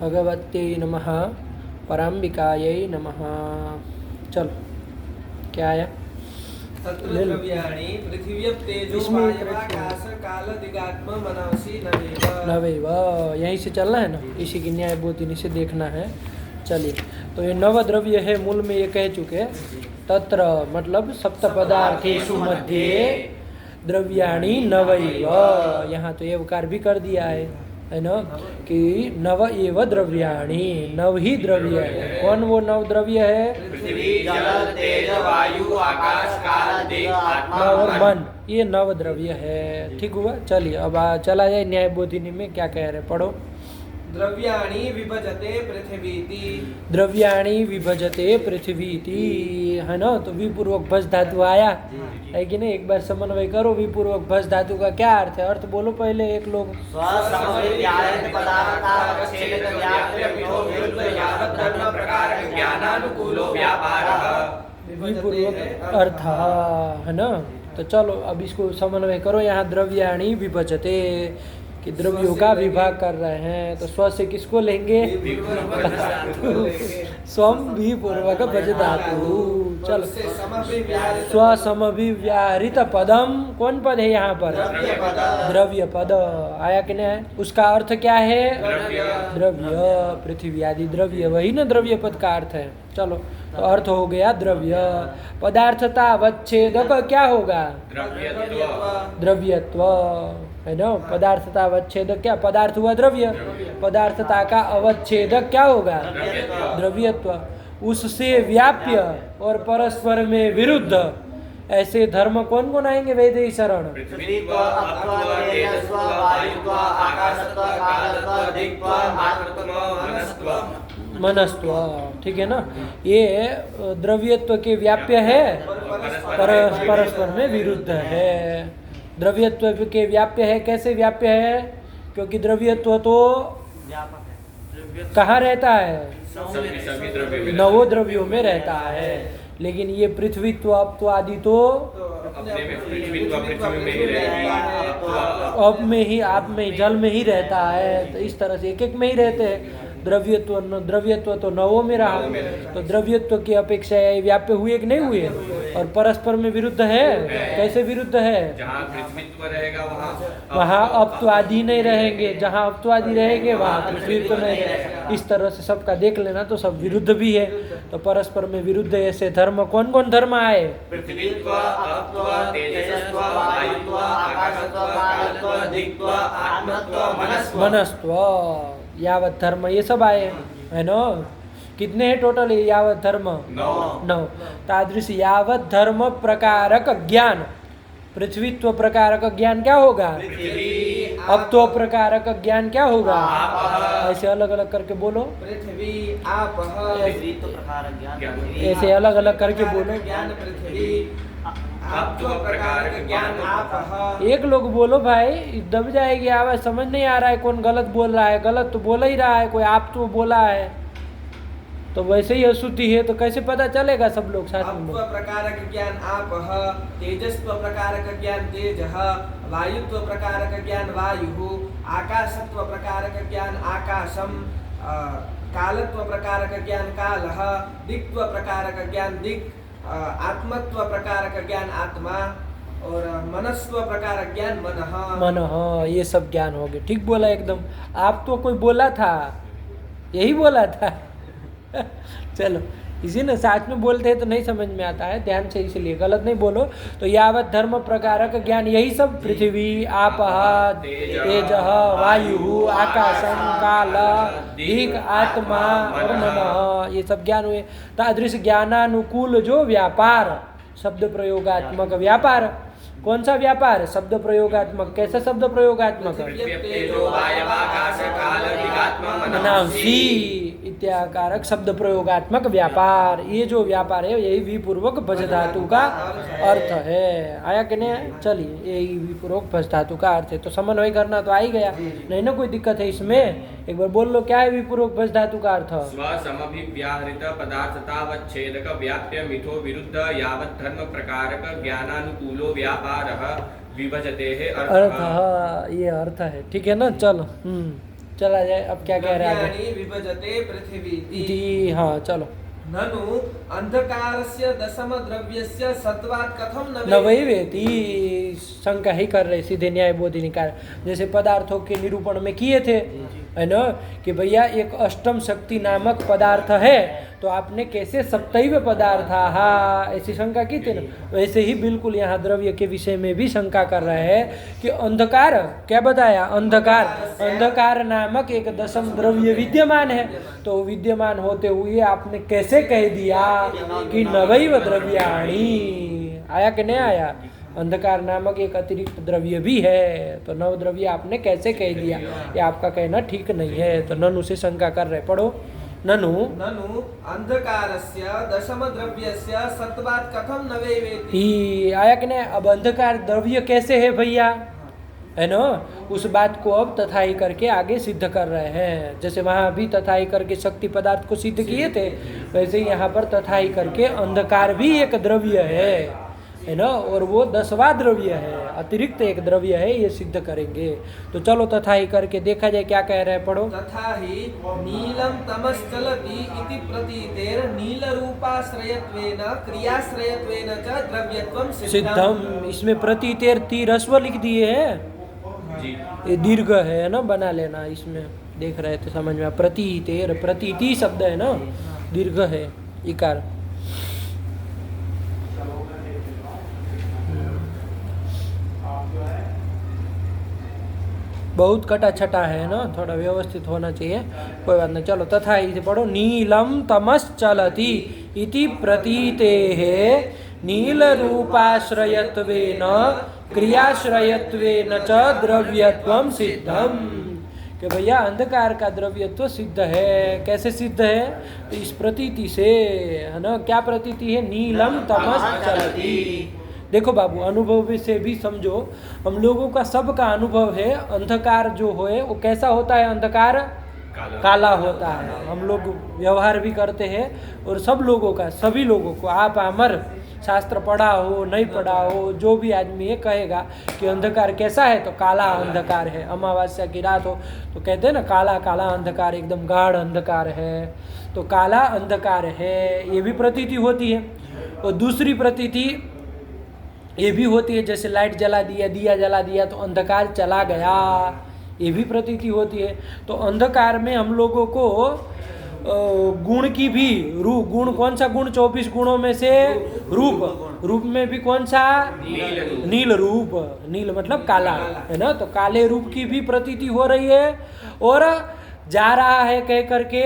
भगवते नमः, पराम्बिकायै नमः। चलो क्या आया? तत्र द्रव्याणि पृथिव्यप तेजो वायवाकाश काल दिगात्म मनसि नवैव, यहीं से चलना है ना, इसी की न्याय बोधिनी से देखना है। चलिए, तो ये नव द्रव्य है, मूल में ये कह चुके। तत्र मतलब सप्त पदार्थेषु मध्ये द्रव्याणि नवैव, यहाँ तो एवकार भी कर दिया है ना, कि नव एव द्रव्याणि, नव ही द्रव्य है। कौन वो नव द्रव्य है? पृथ्वी जल तेज वायु आकाश काल दिक् आत्मा और मन, ये नव द्रव्य है। ठीक हुआ। चलिए अब चला जाए न्याय बोधिनी में, क्या कह रहे, पढ़ो। द्रव्याणि विभजते पृथिवीति, द्रव्याणि विभजते पृथ्वीति, है ना। तो विपूर्वक भज धातु आया है कि नहीं? एक बार समन्वय करो, विपूर्वक भज धातु का क्या अर्थ है? अर्थ बोलो पहले एक लोग। विपूर्वक अर्थ है ना। तो चलो अब इसको समन्वय करो। यहाँ द्रव्याणि विभजते कि द्रव्यों का विभाग कर रहे हैं, तो स्व से किसको लेंगे? स्वम भी पूर्वक भज धातु। चलो, स्व समभिव्याहृत पदम, कौन पद है यहाँ पर? द्रव्य पद आया कि नहीं? उसका अर्थ क्या है? द्रव्य, पृथ्वी आदि द्रव्य, वही ना द्रव्य पद का अर्थ है। चलो, तो अर्थ हो गया द्रव्य। पदार्थता अवच्छेदक क्या होगा? द्रव्यत्व, है ना। पदार्थता अवच्छेदक क्या? पदार्थ हुआ द्रव्य, पदार्थता का अवच्छेदक क्या होगा? द्रव्यत्व। उससे व्याप्य और परस्पर में विरुद्ध ऐसे धर्म कौन कौन आएंगे वैदेही शरण? मनस्त्व, ठीक है ना। ये द्रव्यत्व के व्याप्य है, परस्पर में विरुद्ध है। द्रव्यत्व के व्याप्य है, कैसे व्याप्य है? क्योंकि द्रव्यत्व तो कहाँ रहता है? नवो द्रव्यों में रहता है। लेकिन ये पृथ्वीत्व अपत्व आदि तो अब में ही, आप में, जल में ही रहता है। तो इस तरह से एक एक में ही रहते हैं। द्रव्यत्व तो नवों में रहा, तो द्रव्यत्व की अपेक्षा व्याप्य हुए कि नहीं हुए? और परस्पर में विरुद्ध है। कैसे विरुद्ध है? जहाँ पृथ्वीत्व रहेगा वहाँ अपत्व आदि नहीं रहेंगे, जहाँ अपत्व आदि रहेंगे वहाँ पृथ्वीत्व नहीं रहेगा। इस तरह से सबका देख लेना, तो सब विरुद्ध भी है। तो परस्पर में विरुद्ध ऐसे धर्म कौन कौन धर्म आए? पृथ्वीत्व, अपत्व, तेजसत्व, वायुत्व, आकाशत्व, कालत्व, दिक्त्व, आत्मत्व, मनस्त्व, यावत धर्म ये सब आए, है ना। कितने हैं टोटल यावत धर्म? 9। तादृश यावत धर्म प्रकारक ज्ञान, पृथ्वीत्व प्रकारक ज्ञान क्या होगा? अपत्व प्रकारक ज्ञान क्या होगा? ऐसे अलग अलग करके बोलो। पृथ्वी आप, ऐसे अलग अलग करके बोलो। ज्ञान पृथ्वी, अपत्व प्रकारक ज्ञान आप। एक लोग बोलो भाई, दब जाएगी आवाज, समझ नहीं आ रहा है कौन गलत बोल रहा है। गलत तो बोल ही रहा है, कोई आप तो बोला है, तो वैसे ही अशुद्धि है, तो कैसे पता चलेगा? सब लोग साथ में बोलो। प्रकारक ज्ञान आप, तेजस्व प्रकारक ज्ञान तेज, वायुत्व प्रकारक ज्ञान वायु, आकाशत्व प्रकारक ज्ञान आकाशम, कालत्व प्रकारक ज्ञान काल, दिक्त्व प्रकारक ज्ञान दिक्, आत्मत्व प्रकारक ज्ञान आत्मा, और मनस्व प्रकारक ज्ञान मन। ये सब ज्ञान हो गए। ठीक बोला एकदम। आप तो कोई बोला था, यही बोला था। चलो, इसी ने साथ में बोलते हैं तो नहीं समझ में आता है, ध्यान से, इसलिए गलत नहीं बोलो। तो यावत धर्म प्रकारक ज्ञान यही सब, पृथ्वी आप, तेज, वायु, आकाशम, काल, दिक्, आत्मा और मन, ये सब ज्ञान हुए। तादृश ज्ञानानुकूल जो व्यापार, शब्द प्रयोगात्मक व्यापार। कौन सा व्यापार? शब्द प्रयोगात्मक। कैसा शब्द प्रयोगात्मक? मनांसी इत्याकारक शब्द प्रयोगात्मक व्यापार। ये जो व्यापार है यही विपूर्वक भज धातु का अर्थ है। आया कि नहीं? चलिए, यही विपूर्वक भज धातु का अर्थ है। तो समन्वय करना तो आ ही गया, नहीं ना कोई दिक्कत है इसमें? एक बार बोल लो, क्या है विपूर्वक भज धातु का अर्थ? स्वसमभिव्याहृत पदार्थतावच्छेदक व्याप्य मिथो विरुद्ध यावत् धर्म प्रकारक ज्ञानानुकूलो व्यापारः विभजते है अर्थ। ये अर्थ है, ठीक है ना। चलो, चला जाए। अब क्या कह रहे हैं आगे? द्रव्याणि विभजते पृथिवी इति, हाँ चलो। ननु अंधकारस्य दशम द्रव्यस्य सत्वात् कथम न वही वेती, शंका ही कर रहे सीधे न्याय बोधि निकाय, जैसे पदार्थों के निरूपण में किए थे, है ना, कि भैया एक अष्टम शक्ति नामक पदार्थ है, तो आपने कैसे सप्तैव पदार्थ, हाँ ऐसी शंका की थी ना, वैसे ही बिल्कुल यहाँ द्रव्य के विषय में भी शंका कर रहे हैं कि अंधकार, क्या बताया, अंधकार नामक एक दशम द्रव्य विद्यमान है, तो विद्यमान होते हुए आपने कैसे कह दिया कि नवैव द्रव्याणि, आया कि नहीं आया? अंधकार नामक एक अतिरिक्त द्रव्य भी है, तो नव द्रव्य आपने कैसे कह दिया? ये आपका कहना ठीक नहीं है, तो ननु से शंका कर रहे। पढ़ो। ननु अंधकारस्य दशम द्रव्यस्य सत्वात् कथम न वेवेति। ही आया कि नहीं? अब अंधकार द्रव्य कैसे है भैया, है ना, उस बात को अब तथाई करके आगे सिद्ध कर रहे हैं। जैसे वहाँ भी तथाई करके शक्ति पदार्थ को सिद्ध किए थे, वैसे यहाँ पर तथाई करके अंधकार भी एक द्रव्य है ना, और वो 10वां द्रव्य है, अतिरिक्त एक द्रव्य है, ये सिद्ध करेंगे। तो चलो तथाई करके देखा जाए क्या कह रहे हैं। पढ़ो। तथा ही नीलम तमश्चलति इति प्रतीतेर नील रूपाश्रयत्वेन क्रियाश्रयत्वेन च द्रव्यत्वं सिद्धम। इसमें प्रतीतेर तीरस्व लिख दिए हैं जी, ये दीर्घ है ना, बना लेना, इसमें देख रहे थे समझ में। प्रतीतेर, प्रतीति शब्द है ना, दीर्घ है, इकार। बहुत कटा छटा है ना, थोड़ा व्यवस्थित होना चाहिए, कोई बात नहीं। चलो तथा इसे पढ़ो। नीलम तमश्चलति इति प्रतीतेः नील रूपाश्रयत्वेन क्रियाश्रयत्वेन च द्रव्यत्वं सिद्धम। कि भैया अंधकार का द्रव्यत्व सिद्ध है। कैसे सिद्ध है? तो इस प्रतीति से, है ना। क्या प्रतीति है? नीलम तमश्चलति। देखो बाबू, अनुभव से भी समझो, हम लोगों का सबका अनुभव है, अंधकार जो है वो कैसा होता है? अंधकार काला होता है। हम लोग व्यवहार भी करते हैं, और सब लोगों का, सभी लोगों को, आप अमर शास्त्र पढ़ा हो नहीं पढ़ा हो, जो भी आदमी ये कहेगा कि अंधकार कैसा है, तो काला अंधकार है। अमावस्या की रात हो तो कहते हैं ना, काला काला अंधकार, एकदम गाढ़ अंधकार है, तो काला अंधकार है, ये भी प्रतीति होती है। और दूसरी प्रतीति ये भी होती है, जैसे लाइट जला दिया, दिया जला दिया तो अंधकार चला गया, ये भी प्रतीति होती है। तो अंधकार में हम लोगों को गुण की भी, रूप, गुण कौन सा गुण? 24 गुणों में से रूप, रूप में भी कौन सा? नील रूप। नील मतलब काला, है ना, तो काले रूप की भी प्रतीति हो रही है, और जा रहा है कह करके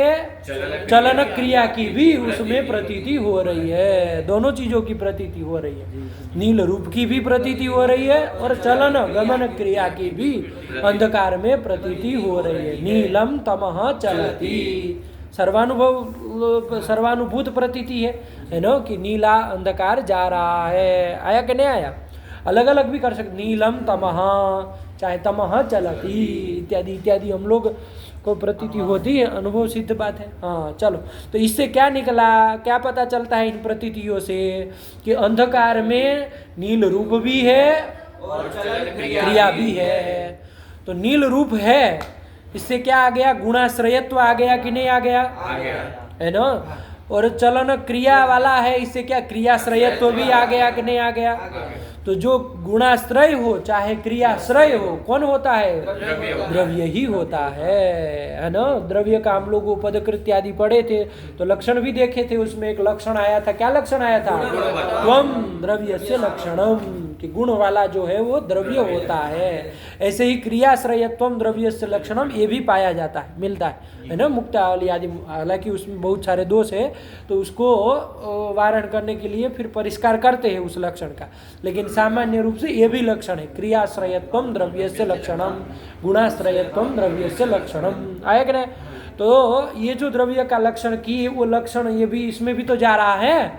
चलन क्रिया की भी उसमें प्रतीति हो रही है। दोनों चीजों की प्रतीति हो रही है, नील रूप की भी प्रतीति हो रही है, और चलन गमन क्रिया की भी अंधकार में प्रतीति हो रही है। नीलम तमः चलति, सर्वानुभूत प्रतीति है ना, कि नीला अंधकार जा रहा है। आया कि नहीं आया? अलग अलग भी कर सकते, नीलम तमः, चाहे तमः चलति इत्यादि इत्यादि हम लोग को प्रतीति होती है, अनुभव सिद्ध बात है। हाँ चलो, तो इससे क्या निकला, क्या पता चलता है इन प्रतीतियों से? कि अंधकार में नील रूप भी है और क्रिया भी है। तो नील रूप है, इससे क्या आ गया? गुणाश्रयत्व आ गया कि नहीं आ गया? है ना। और चलन क्रिया वाला है, इससे क्या? क्रियाश्रयत्व भी आ गया कि नहीं आ गया? तो जो गुणाश्रय हो चाहे क्रियाश्रय हो, कौन होता है? द्रव्य ही होता है ना। द्रव्य का हम लोग उपदकृत आदि पढ़े थे, तो लक्षण भी देखे थे, उसमें एक लक्षण आया था। क्या लक्षण आया था? त्वम द्रव्यस्य लक्षणम, कि गुण वाला जो है वो द्रव्य होता है। ऐसे ही क्रियाश्रयत्वम द्रव्यस्य लक्षणम, ये भी पाया जाता है, मिलता है ना, मुक्तावली आदि। हालांकि उसमें बहुत सारे दोष है, तो उसको वारण करने के लिए फिर परिष्कार करते हैं उस लक्षण का, लेकिन सामान्य रूप से ये भी लक्षण है। क्रियाश्रयत्वम द्रव्यस्य लक्षणम, गुणाश्रयत्वम द्रव्यस्य लक्षणम। आया कि नहीं? तो ये जो द्रव्य का लक्षण की, वो लक्षण ये भी, इसमें भी तो जा रहा है।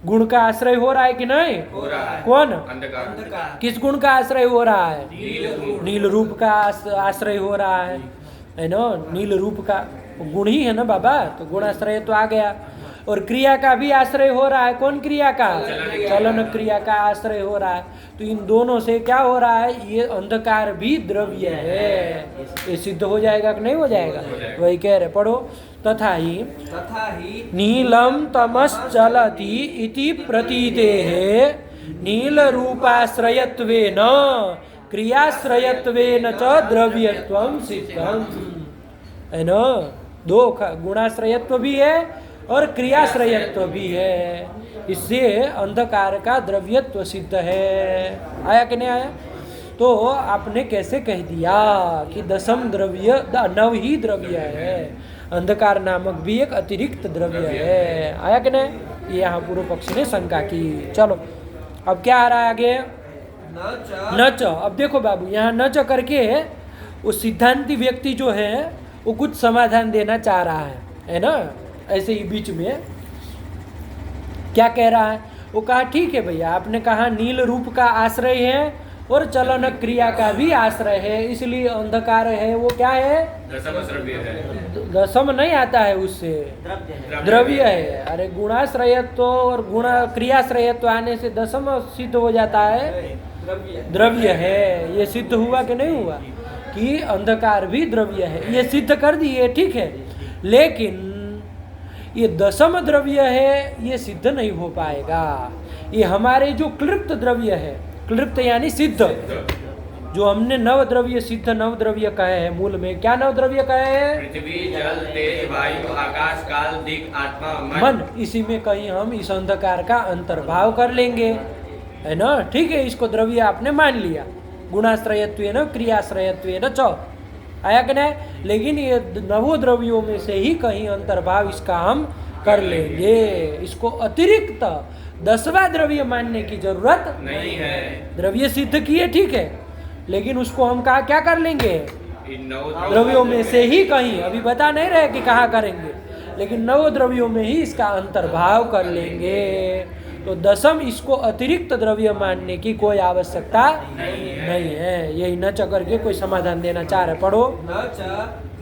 गुण का आश्रय हो रहा है कि नहीं? हो रहा है। कौन? अंधकार। किस गुण का आश्रय हो रहा है? नील रूप का आश्रय हो रहा है ना। नील रूप का गुण ही है ना बाबा, तो गुणाश्रय तो आ गया। और क्रिया का भी आश्रय हो रहा है। कौन क्रिया का? चलन क्रिया का आश्रय हो रहा है। तो इन दोनों से क्या हो रहा है? ये अंधकार भी द्रव्य है। ये सिद्ध हो जाएगा कि नहीं हो जाएगा? वही कह रहे, पढ़ो। तथा ही नीलम तमश्चलति इति प्रतीतेः नील रूपाश्रयत्वेन क्रियाश्रयत्वेन च द्रव्यत्वं सिद्धम्। है ना? दो गुणाश्रयत्व भी है और क्रियाश्रयत्व भी है। इससे अंधकार का द्रव्यत्व सिद्ध है। आया कि नहीं आया? तो आपने कैसे कह दिया कि दशम द्रव्य नव ही द्रव्य है, अंधकार नामक भी एक अतिरिक्त द्रव्य है। आया कि नहीं? ये यहाँ पूर्व पक्षी ने शंका की। चलो अब क्या आ रहा है आगे? न च। अब देखो बाबू, यहाँ न च करके वो सिद्धांती व्यक्ति जो है वो कुछ समाधान देना चाह रहा है ना? ऐसे ही बीच में क्या कह रहा है? वो कहा ठीक है भैया, आपने कहा नील रूप का आश्रय है और चलन क्रिया का भी आश्रय है, इसलिए अंधकार है। वो क्या है? दशम नहीं आता है, उससे द्रव्य है। अरे गुणाश्रयत्व और गुण क्रियाश्रयत्व आने से दशम सिद्ध हो जाता है, द्रव्य है। ये सिद्ध हुआ कि नहीं हुआ कि अंधकार भी द्रव्य है? ये सिद्ध कर दिए, ठीक है। लेकिन ये दशम द्रव्य है, ये सिद्ध नहीं हो पाएगा। ये हमारे जो क्लिप्त द्रव्य है, क्लिप्त यानी सिद्ध, जो हमने नव द्रव्य सिद्ध नव द्रव्य कहे हैं। मूल में क्या नव द्रव्य कहे हैं? पृथ्वी, जल, तेज, वायु, आकाश, काल, दिक्, आत्मा, मन। इसी में कहीं हम इस अंधकार का अंतर्भाव कर लेंगे, है ना? ठीक है, इसको द्रव्य आपने मान लिया। गुणाश्रयत्वेन क्रियाश्रयत्वेन च। आया कि नहीं? लेकिन ये नवो द्रव्यों में से ही कहीं अंतर्भाव इसका हम कर लेंगे। इसको अतिरिक्त दसवां द्रव्य मानने की जरूरत नहीं है। द्रव्य सिद्ध किए, ठीक है, लेकिन उसको हम कहा क्या कर लेंगे? द्रव्यों में से ही कहीं, अभी बता नहीं रहे कि कहाँ करेंगे, लेकिन नव द्रव्यों में ही इसका अंतर्भाव कर लेंगे। तो दशम इसको अतिरिक्त द्रव्य मानने की कोई आवश्यकता नहीं है। यही न च करके कोई समाधान देना चाह रहे, पढ़ो। न च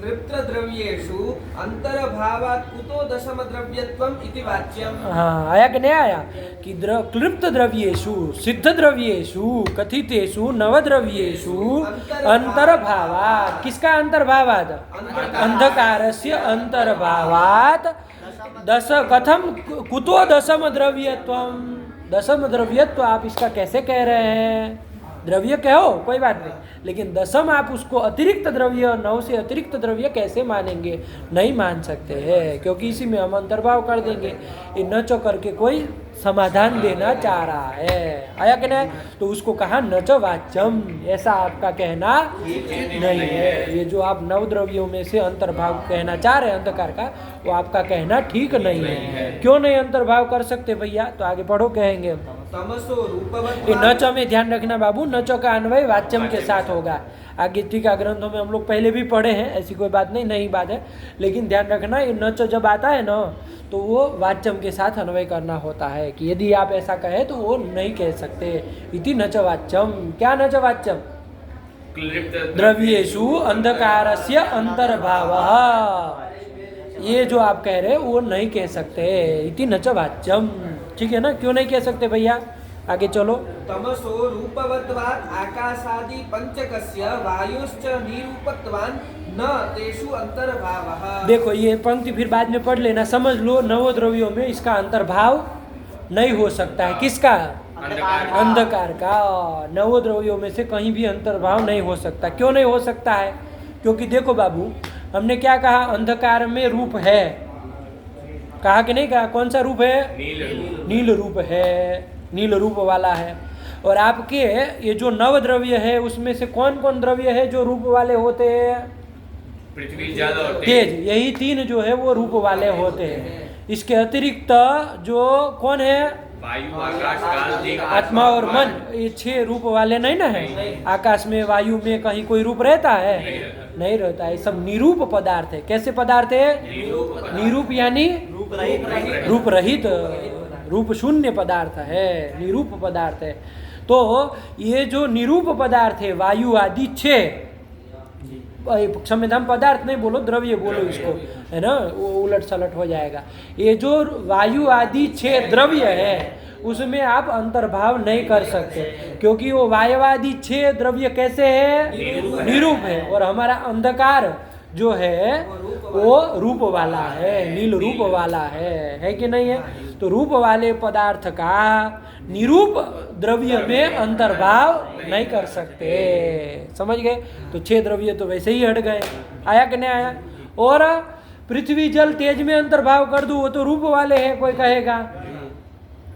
तृप्त द्रव्येषु अंतर्भावात् कुतो दशम द्रव्यत्वम् इति वाच्यम्। हाँ, आया कि नहीं आया? कि क्लिप्त द्रव्येषु सिद्ध द्रव्येषु कथितेषु नवद्रव्येषु अंतर्भावात्। किसका अंतर्भावात्? अंधकारस्य अंतर्भावात् दश कथम कुतो दशम द्रव्यत्वम। दशम द्रव्यत्व आप इसका कैसे कह रहे हैं? द्रव्य कहो कोई बात नहीं, लेकिन दशम आप उसको अतिरिक्त द्रव्य, नव से अतिरिक्त द्रव्य कैसे मानेंगे? नहीं मान सकते हैं, क्योंकि इसी में हम अंतर्भाव कर देंगे। ये न चो करके कोई समाधान देना चाह रहा है। आया कि नहीं? तो उसको कहा न च वाच्यम। ऐसा आपका कहना नहीं है। ये जो आप नव द्रव्यों में से अंतर्भाव कहना चाह रहे हैं अंधकार का, वो आपका कहना ठीक नहीं है। क्यों नहीं अंतर्भाव कर सकते भैया? तो आगे पढ़ो, कहेंगे। तमसो रूपवत्। ये न च में ध्यान रखना बाबू, न च का अन्वय वाच्यम के साथ होगा। आगे टीका ग्रंथों में हम लोग पहले भी पढ़े हैं, ऐसी कोई बात नहीं, नई बात है। लेकिन ध्यान रखना, ये न च जब आता है ना, तो वो वाच्यम के साथ अन्वय करना होता है। कि यदि आप ऐसा कहें तो वो नहीं कह सकते। इति न च वाच्यम। क्या न च वाच्यम? द्रव्येषु अंधकारस्य अंतर्भावः। ये जो आप कह रहे हैं वो नहीं कह सकते। इति न च वाच्यम। ठीक है ना? क्यों नहीं कह सकते भैया? आगे चलो। तमसो रूपवत्वात् आकाशादि पंचकस्य वायुश्च निरूपत्वान् न तेषु अंतर्भावः। देखो, ये पंक्ति फिर बाद में पढ़ लेना, समझ लो। नवो द्रव्यों में इसका अंतर्भाव नहीं हो सकता है। किसका? अंधकार का। नवो द्रव्यों में से कहीं भी अंतर्भाव नहीं हो सकता। क्यों नहीं हो सकता है? क्योंकि देखो बाबू, हमने क्या कहा? अंधकार में रूप है। कहा कि नहीं कहा? कौन सा रूप है? नील रूप है, नील रूप वाला है। और आपके ये जो नव द्रव्य है उसमें से कौन कौन द्रव्य है जो रूप वाले होते हैं? पृथ्वी, जल और तेज। यही तीन जो है वो रूप वाले होते हैं। इसके अतिरिक्त जो कौन है? वायु, आकाश, काल, दिक्, आत्मा और मन। ये 6 रूप वाले नहीं ना है। आकाश में, वायु में कहीं कोई रूप रहता है? नहीं रहता है। सब निरूप पदार्थ है। कैसे पदार्थ है? निरूप यानी रूप रहित, रूप शून्य पदार्थ है, निरूप पदार्थ है। तो ये जो निरूप पदार्थ है वायु आदि 6, क्षम्यताम पदार्थ नहीं बोलो, द्रव्य बोलो इसको, है ना, वो उलट सलट हो जाएगा। ये जो वायु आदि 6 द्रव्य है उसमें आप अंतर्भाव नहीं कर सकते, क्योंकि वो वायुवादी 6 द्रव्य कैसे है, निरूप है, और हमारा अंधकार जो है वो रूप वाला है, नील रूप वाला है कि नहीं है। तो रूप वाले पदार्थ का निरूप द्रव्य में अंतर्भाव नहीं कर सकते, समझ गए। तो 6 द्रव्य तो वैसे ही हट गए, आया कि नहीं आया। और पृथ्वी जल तेज में अंतर्भाव कर दूं, वो तो रूप वाले हैं, कोई कहेगा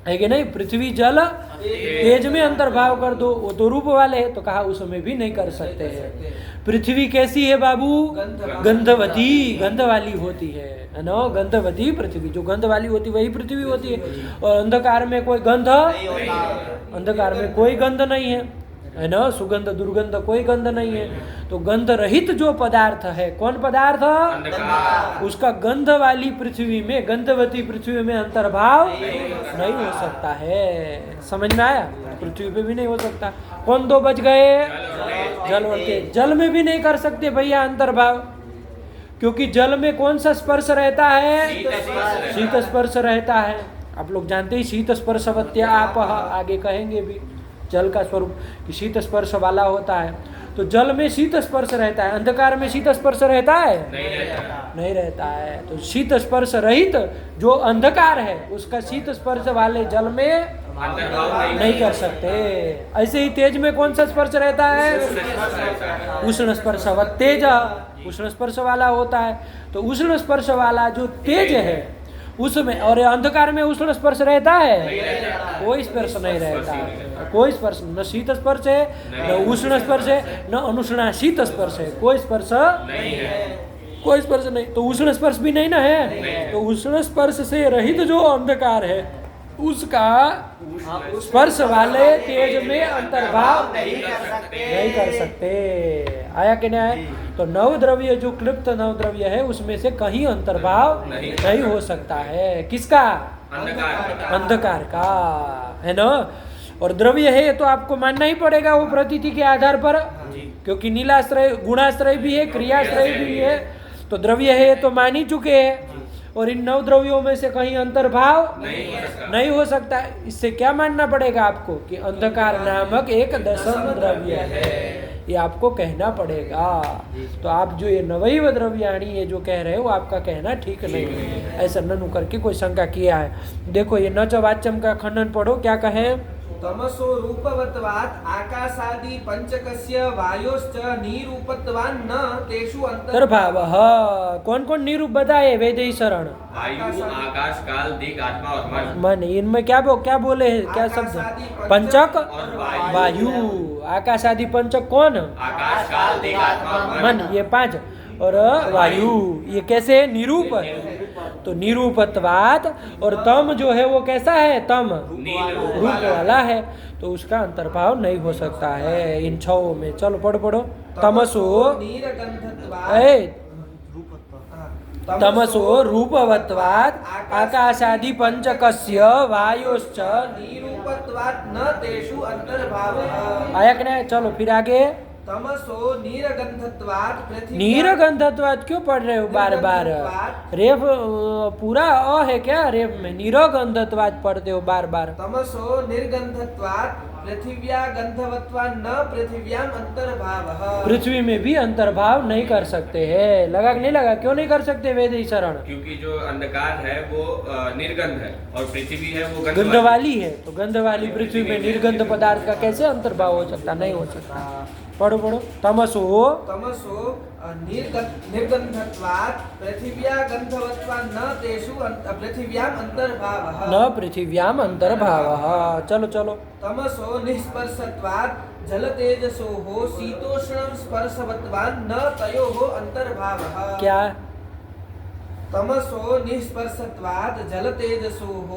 है कि नहीं। पृथ्वी जल तेज में अंतर्भाव कर दो, वो तो रूप वाले हैं, तो कहा उसमें भी नहीं कर सकते हैं। पृथ्वी कैसी है बाबू, गंधवती, गंध वाली होती है ना, गंधवती पृथ्वी, जो गंध वाली होती वही पृथ्वी होती है। और अंधकार में कोई गंध, अंधकार में कोई गंध नहीं है ना, सुगंध दुर्गंध कोई गंध नहीं है। तो गंध रहित जो पदार्थ है, कौन पदार्थ, उसका गंध वाली पृथ्वी में, गंधवती पृथ्वी में अंतर्भाव नहीं हो सकता है, समझ में आया। पृथ्वी पे भी नहीं हो सकता। कौन 2 बच गए, जल और तेज। जल में भी नहीं कर सकते भैया अंतर्भाव, क्योंकि जल में कौन सा स्पर्श रहता है, शीत स्पर्श रहता है। आप लोग जानते ही शीत स्पर्शवत्य आप, आगे कहेंगे भी जल का स्वरूप कि शीत स्पर्श वाला होता है। तो जल में शीत स्पर्श रहता है, अंधकार में शीत स्पर्श रहता है, नहीं रहता है। तो शीत स्पर्श रहित जो अंधकार है उसका शीत स्पर्श वाले जल में नहीं कर सकते। ऐसे ही तेज में कौन सा स्पर्श रहता है, उष्ण स्पर्श व तेज, उष्ण स्पर्श वाला होता है। तो उष्ण स्पर्श वाला जो तेज है उसमें, और अंधकार में उष्ण स्पर्श रहता है, कोई स्पर्श नहीं रहता, कोई स्पर्श, न शीत स्पर्श है, न उष्ण स्पर्श है, न अनुष्णा शीत स्पर्श है, कोई स्पर्श नहीं है, कोई स्पर्श नहीं। तो उष्ण स्पर्श भी नहीं ना है। तो उष्ण स्पर्श से रहित जो अंधकार है उसका स्पर्श वाले तेज में अंतर्भाव नहीं कर सकते, आया कि नहीं आया। तो 9 द्रव्य जो क्लिप्त 9 द्रव्य है उसमें से कहीं अंतर्भाव नहीं हो सकता है, किसका, अंधकार का, है ना। और द्रव्य है तो आपको मानना ही पड़ेगा वो प्रतीति के आधार पर, क्योंकि नीलाश्रय गुणाश्रय भी है, क्रियाश्रय भी है। तो द्रव्य है तो मान ही चुके हैं, और इन 9 द्रव्यों में से कहीं अंतर्भाव नहीं हो सकता। इससे क्या मानना पड़ेगा आपको कि अंधकार नामक एक दशम द्रव्य है, ये आपको कहना पड़ेगा। तो आप जो ये 9 द्रव्याणी ये जो कह रहे हो आपका कहना ठीक नहीं है, ऐसा ननु करके कोई शंका किया है। देखो ये न च वाच्यम का खंडन पढ़ो, क्या कहे, तमसो रूपवत्वात् आकाशादि पंचकस्य वायोश्च निरूपत्वान् न तेषु अंतर्भावः। कौन कौन निरूप बताए वेदेई शरण, वायु, आकाश, काल, दिक्, आत्मा और मन। इनमें क्या बोले हैं, क्या शब्द, पंचक, वायु, आकाश आदि पंचक कौन, आकाश, काल, दिक्, आत्मा और मन, ये 5, और वायु ये कैसे है, निरूप। तो निरूपत्वात्, और तम जो है वो कैसा है, तम रूप वाला है, तो उसका अंतर्भाव नहीं हो सकता है इन 6 में। चलो पढ़ो। तमसो तमसो रूपवत्वात् आकाशादि पंचकस्य वायोश्च निरूपत्वात् न तेषु अंतर्भावः। आया कि नहीं। चलो फिर आगे, तमसो नीरगंधत्वात् पृथ्वी, नीरगंधत्वात् क्यों पढ़ रहे हो बार बार, रेफ पूरा अ है क्या रेफ में, नीरगंधत्वात् पढ़ते हो बार बार। तमसो निर्गंधत्वात् पृथिव्या गंधवत्वान् न पृथिव्याम अंतर्भावः। पृथ्वी में भी अंतर्भाव नहीं कर सकते हैं, लगा कि नहीं लगा, क्यों नहीं कर सकते वेद शरण, क्योंकि जो अंधकार है वो निर्गंध है और पृथ्वी है वो गंध वाली है। तो गंध वाली पृथ्वी में निर्गंध पदार्थ का कैसे अंतर्भाव हो सकता, नहीं हो सकता। पढ़ो तमसो निर्गंधत्वात् पृथिव्या गंधवत्वान् न तेषु पृथिव्याम अंतर्भावः, न पृथिव्याम अंतर्भावः। चलो तमसो निस्पर्शत्वात् जलतेजसोः शीतोष्णं स्पर्शवत्वान् न तयोः अंतर्भावः। क्या, तमसो निस्पर्शत्वात् जलतेजसोः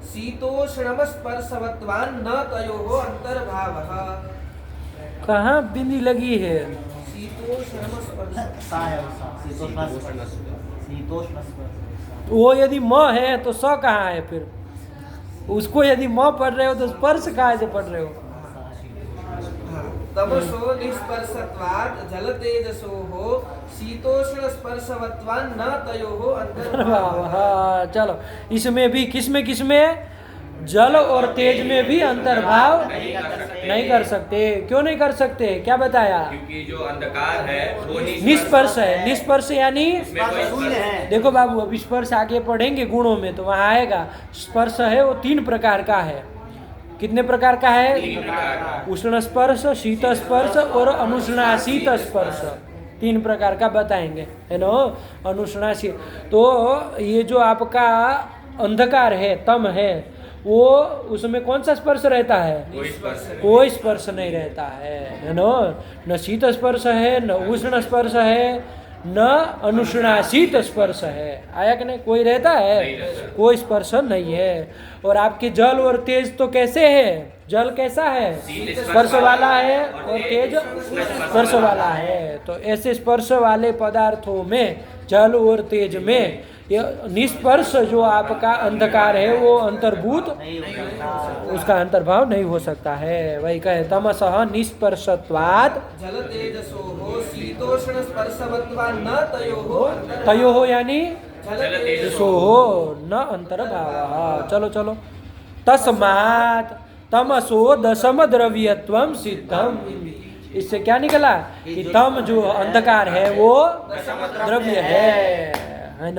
शीतोष्णं स्पर्शवत्वान् न तयोः अंतर्भावः। कहाँ बिंदी लगी है, वो यदि म है तो स कहाँ है, फिर उसको यदि म पढ़ रहे हो तो स्पर्श कहाँ से पढ़ रहे हो। तमसो निष्पर्शत्वात् जल तेजसोः शीतोष्ण स्पर्शवत्वान् न तयोः अंतर्भावः। चलो, इसमें भी किसमें जल और तेज में भी अंतर्भाव नहीं कर सकते। क्यों नहीं कर सकते, क्या बताया? क्योंकि जो अंधकार है वो निष्पर्श है। निष्पर्श यानी शून्य है। देखो बाबू, अब स्पर्श आगे पढ़ेंगे गुणों में तो वहां आएगा। स्पर्श है वो 3 प्रकार का है। कितने प्रकार का है? 3 प्रकार का। उष्ण स्पर्श, शीत स्पर्श और अनुष्णाशीत स्पर्श। 3 प्रकार का बताएंगे, है ना। अनुष्णाशीत तो ये जो आपका अंधकार है, तम है, वो उसमें कौन सा स्पर्श रहता है? कोई स्पर्श नहीं रहता है ना। न शीत स्पर्श है, न उष्ण स्पर्श है, न अनुष्णाशीत स्पर्श है। आया कि नहीं? कोई रहता है? कोई स्पर्श नहीं है। और आपके जल और तेज तो कैसे है? जल कैसा है? स्पर्श वाला है और तेज स्पर्श वाला है। तो ऐसे स्पर्श वाले पदार्थों में, जल और तेज में, ये निष्पर्श जो आपका अंधकार है वो अंतर्भूत, उसका अंतर्भाव नहीं हो सकता है। वही कहे तमसः निष्पर्शत्वात् जल तेजसोः शीतोष्ण स्पर्शवत्वान् न तयोः तयोः यानी जल तेजसोः न अंतर्भावः। चलो, तस्मात् तमसो दशम द्रव्यत्वं सिद्धम। इससे क्या निकला कि तम जो अंधकार है वो द्रव्य है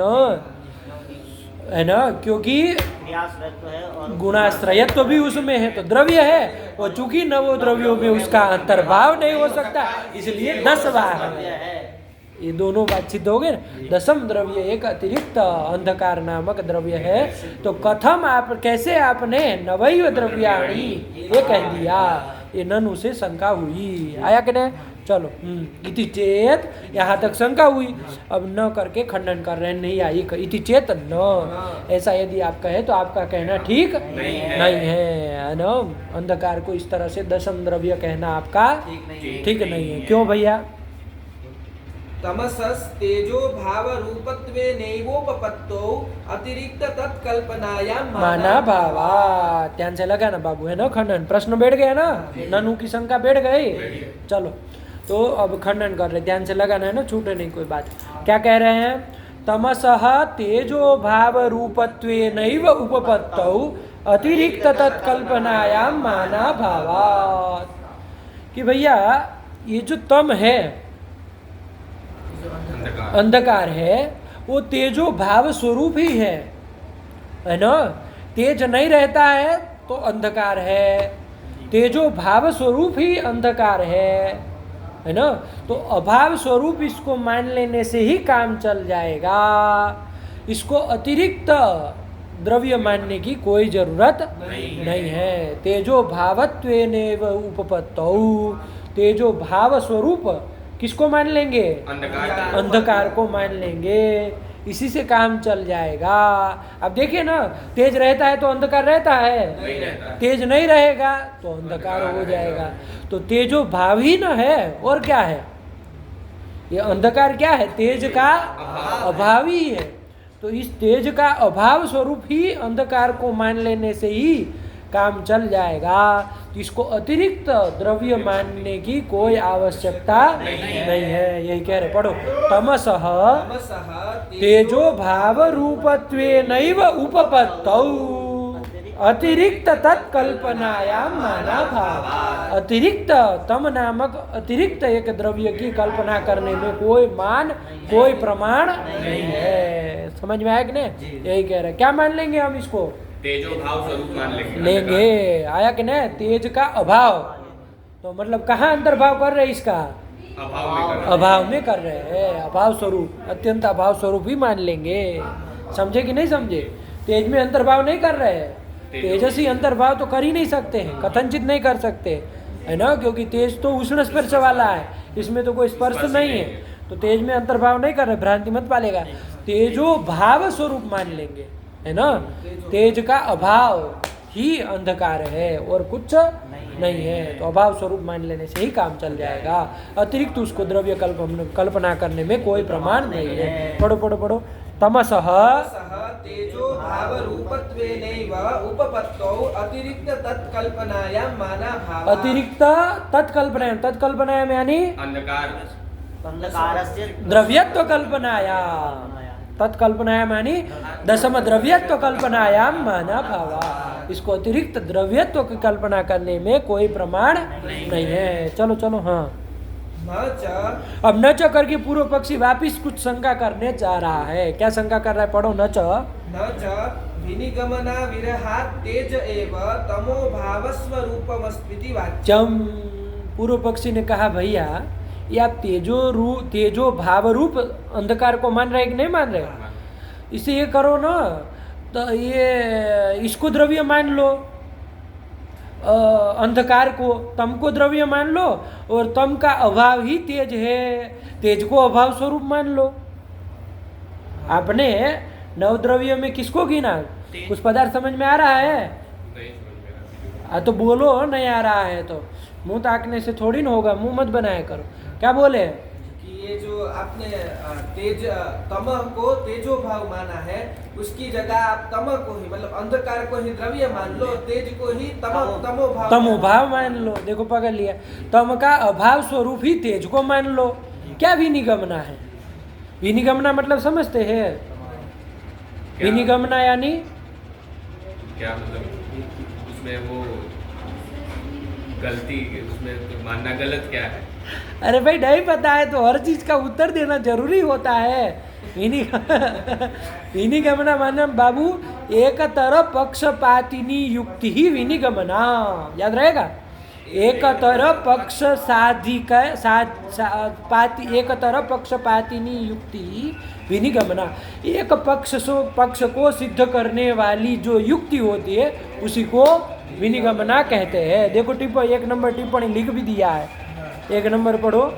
ना, क्योंकि क्रियाश्रयत्व है और गुणाश्रयत्व भी उसमें है तो द्रव्य है। और चूंकि नवो द्रव्यों में उसका अंतर्भाव नहीं हो सकता, इसलिए 10 बार है। ये दोनों बात सिद्ध हो गए ना। दशम द्रव्य एक अतिरिक्त अंधकार नामक द्रव्य है। तो कथम आप कैसे आपने नवैव द्रव्याणि ये कह दिया, ये ननु से शंका हुई। आया कि नहीं? चलो, इति चेत, यहाँ तक शंका हुई। अब न करके खंडन कर रहे हैं, नहीं आई इति चेत न। ऐसा यदि आप कहे तो आपका कहना ठीक नहीं है ना। अंधकार को इस तरह से दशम द्रव्य कहना आपका ठीक नहीं है। क्यों भैया? तमसस् तेजो भाव रूपत्वे नैवोपपत्तौ अतिरिक्त तत्कल्पनायां माना भावा। ध्यान से लगा ना बाबू, है ना खंडन। प्रश्न बैठ गया ना, ननु की शंका बैठ गई। चलो, तो अब खंडन कर रहे, ध्यान से लगाना है ना, छूटे नहीं कोई बात। क्या कह रहे हैं? तमसः तेजो भाव रूपत्वे नैव उपपत्तौ अतिरिक्त तत्कल्पनायां माना भावात्। कि भैया ये जो तम है, अंधकार है, वो तेजो भाव स्वरूप ही है ना। तेज नहीं रहता है तो अंधकार है, तेजो भाव स्वरूप ही अंधकार है ना। तो अभाव स्वरूप इसको मान लेने से ही काम चल जाएगा। इसको अतिरिक्त द्रव्य मानने की कोई जरूरत नहीं है। तेजो भावत्वेनेव उपपत्तौ, तेजो भाव स्वरूप किसको मान लेंगे? अंधकार को मान लेंगे, इसी से काम चल जाएगा। अब देखिए ना, तेज रहता है तो अंधकार रहता है, तेज नहीं रहेगा तो अंधकार हो जाएगा। तो तेजो भाव ही ना है, और क्या है? ये अंधकार क्या है? तेज का अभाव ही है। तो इस तेज का अभाव स्वरूप ही अंधकार को मान लेने से ही काम चल जाएगा। तो इसको अतिरिक्त द्रव्य मानने की कोई आवश्यकता नहीं है। यही कह रहे, पढ़ो। तमसः तेजो भाव रूपत्वेनैव उपपत्तौ अतिरिक्त तत्कल्पनायां माना भाव। अतिरिक्त तम नामक अतिरिक्त एक द्रव्य की कल्पना करने में कोई मान, कोई प्रमाण नहीं है। समझ में आया कि नहीं? यही कह रहे। क्या मान लेंगे हम इसको? तेजो भाव स्वरूप मान लेंगे। आया कि नहीं? तेज का अभाव, तो मतलब कहाँ अंतर्भाव कर रहे हैं? इसका अभाव में कर रहे हैं। अभाव स्वरूप, अत्यंत अभाव स्वरूप ही मान लेंगे। समझे कि नहीं समझे? तेज में अंतर्भाव नहीं कर रहे हैं। तेजसी अंतर्भाव तो कर ही नहीं सकते हैं, कथनचित नहीं कर सकते, है ना। क्योंकि तेज तो उष्ण स्पर्श वाला है, इसमें तो कोई स्पर्श नहीं है। तो तेज में अंतर्भाव नहीं कर रहे, भ्रांति मत पालेगा। तेजो भाव स्वरूप मान लेंगे, है ना। तेज का अभाव ही अंधकार है और कुछ नहीं है। तो अभाव स्वरूप मान लेने से ही काम चल जाएगा। अतिरिक्त उसको द्रव्य कल्पना करने में कोई प्रमाण नहीं है। पढ़ो। तमसः तेजो भाव रूपत्वेनैव उपपत्तौ अतिरिक्त तत्कल्पनायां मानाभावः। अतिरिक्त तत्कल्पनायां, तत्कल्पनायां यानी अंधकार अंधकारस्य द्रव्यत्व कल्पनायां, तत्कल्पनायां यानी दशम द्रव्यत्व कल्पनायां माना भावा। इसको अतिरिक्त द्रव्यत्व की कल्पना करने में कोई प्रमाण नहीं है। चलो चलो, हाँ। न च अब न च करके पूर्व पक्षी वापिस कुछ शंका करने जा रहा है। क्या शंका कर रहा है? पढ़ो। न च विनिगमना विरहात् तेज एव तमो भावस्वरूपमस्मिति वाच्यम्। जम पूर्व पक्षी ने कहा, भैया ये आप तेजो भाव रूप अंधकार को मान रहे कि नहीं मान रहे? इसे ये करो ना, तो ये इसको द्रव्य मान लो, अंधकार को, तम को द्रव्य मान लो, और तम का अभाव ही तेज है, तेज को अभाव स्वरूप मान लो। आपने नव द्रव्य में किसको गिना? कुछ पदार्थ समझ में आ रहा है? नहीं समझ में आ रहा। तो बोलो, नहीं आ रहा है तो मुंह ताकने से थोड़ी ना होगा, मुंह मत बनाया करो। क्या बोले? कि ये जो आपने तेज तमह को तेजो भाव माना है, उसकी जगह आप तमह को ही, मतलब अंधकार को ही द्रव्य मान लो, तेज को ही तमो भाव तमोभाव मान लो। देखो पकड़ लिया, तम का अभाव स्वरूप ही तेज को मान लो। क्या विनिगमना है? विनिगमना मतलब समझते हैं? क्या? विनिगमना यानी क्या मतलब उसमें वो गलती, उसमें तो मानना गलत क्या है? अरे भाई नहीं पता है तो हर चीज का उत्तर देना जरूरी होता है। विनिगमना माने बाबू एक तरफ पक्षपातिनी युक्ति ही विनिगमना, याद रहेगा। एक तरफ पक्ष साधिका एक तरफ पक्षपातिनी युक्ति विनिगमना, एक पक्ष को सिद्ध करने वाली जो युक्ति होती है उसी को विनिगमना कहते हैं। देखो एक नंबर टिप्पणी लिख भी दिया है, एक नंबर पढ़ो।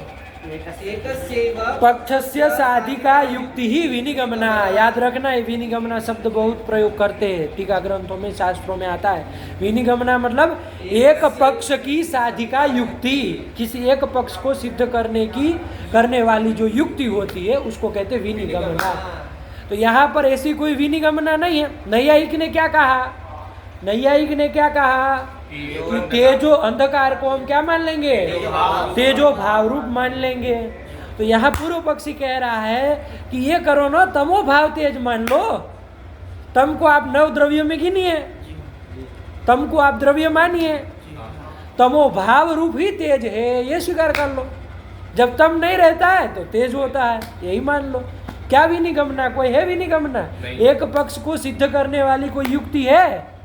एकस्यैव पक्षस्य साधिका युक्ति ही विनिगमना। याद रखना है, विनिगमना शब्द बहुत प्रयोग करते हैं, टीका ग्रंथों में, शास्त्रों में आता है। विनिगमना मतलब एक पक्ष की साधिका युक्ति, किसी एक पक्ष को सिद्ध करने वाली जो युक्ति होती है उसको कहते हैं विनिगमना। तो यहाँ पर ऐसी कोई विनिगमना नहीं है। नैयायिक ने क्या कहा? नैयायिक ने क्या कहा कि तेजो अंधकार को हम क्या मान लेंगे? तेजो भाव रूप मान लेंगे। तो यहाँ पूर्व पक्षी कह रहा है कि ये करो ना, तमो भाव तेज मान लो। तम को आप नव द्रव्यों में गिनिए, तम को आप द्रव्य मानिए, तमो भाव रूप ही तेज है, ये स्वीकार कर लो। जब तम नहीं रहता है तो तेज होता है, यही मान लो। क्या विनिगमना? कोई है विनिगमना? एक पक्ष को सिद्ध करने वाली कोई युक्ति है?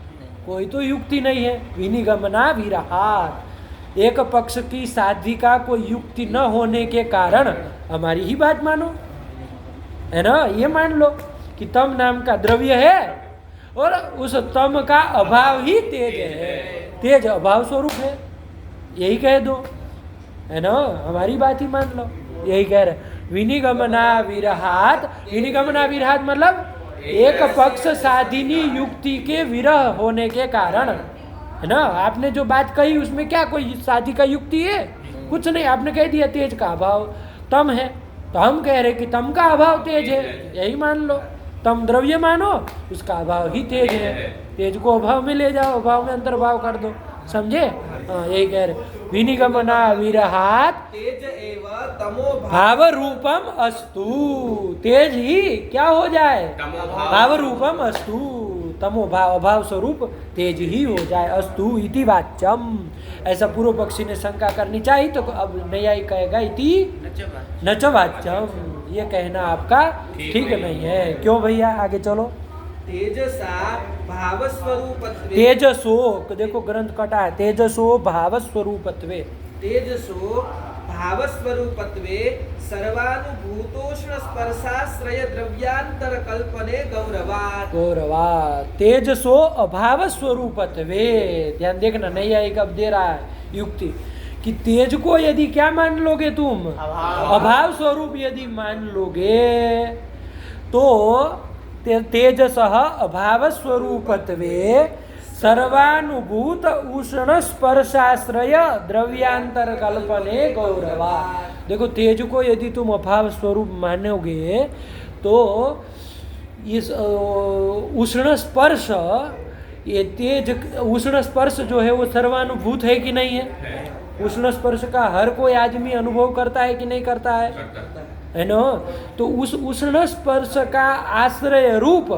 कोई तो युक्ति नहीं है। विनिगमना विरहात्, एक पक्ष की साधिका को युक्ति न होने के कारण हमारी ही बात मानो, है ना। ये मान लो कि तम नाम का द्रव्य है और उस तम का अभाव ही तेज है, तेज अभाव स्वरूप है, यही कह दो, है ना। हमारी बात ही मान लो, यही कह रहे। विनिगमना विरहात्, विनिगमना विरहात् मतलब एक पक्ष साधिनी युक्ति के विरह होने के कारण, है ना। आपने जो बात कही उसमें क्या कोई साधी का युक्ति है? कुछ नहीं। आपने कह दिया तेज का अभाव तम है, तो हम कह रहे कि तम का अभाव तेज है, यही मान लो। तम द्रव्य मानो, उसका अभाव ही तेज है, तेज को अभाव में ले जाओ, अभाव में अंतर्भाव कर दो, समझे। हाँ, यही कह रहे। विनिगमना विरहात् तेज एव तमो भाव रूपम अस्तु, तेज ही क्या हो जाए? भाव रूपम अस्तु, तमो भाव अभाव स्वरूप तेज ही हो जाए। अस्तु इति वाच्यम, ऐसा पूर्व पक्षी ने शंका करनी चाहिए। तो अब नैयायिक कहेगा इति न च वाच्यम, ये कहना आपका ठीक नहीं है। क्यों भैया? आगे चलो। तेजसा भावस्वरूपत्वे, तेजसो, देखो ग्रंथ कटा है, तेजसो भावस्वरूपत्वे, तेजसो भावस्वरूपत्वे सर्वानुभूतोष्ण स्पर्शाश्रय द्रव्यांतर कल्पने गौरवात्। गौरवा तेजसो अभाव स्वरूपत्वे। ध्यान देखना, नैयायिक अब दे रहा है युक्ति कि तेज को यदि क्या मान लोगे तुम? अभाव स्वरूप यदि मान लोगे तो तेजसः अभाव स्वरूपत्वे सर्वानुभूत उष्ण स्पर्शाश्रय द्रव्यांतर कल्पने गौरवा। देखो तेज को यदि तुम अभाव स्वरूप मानोगे तो इस उष्ण स्पर्श, ये तेज उष्ण स्पर्श जो है वो सर्वानुभूत है कि नहीं है? उष्ण स्पर्श का हर कोई आदमी अनुभव करता है कि नहीं करता है? है ना? तो उस उष्ण स्पर्श का आश्रय रूप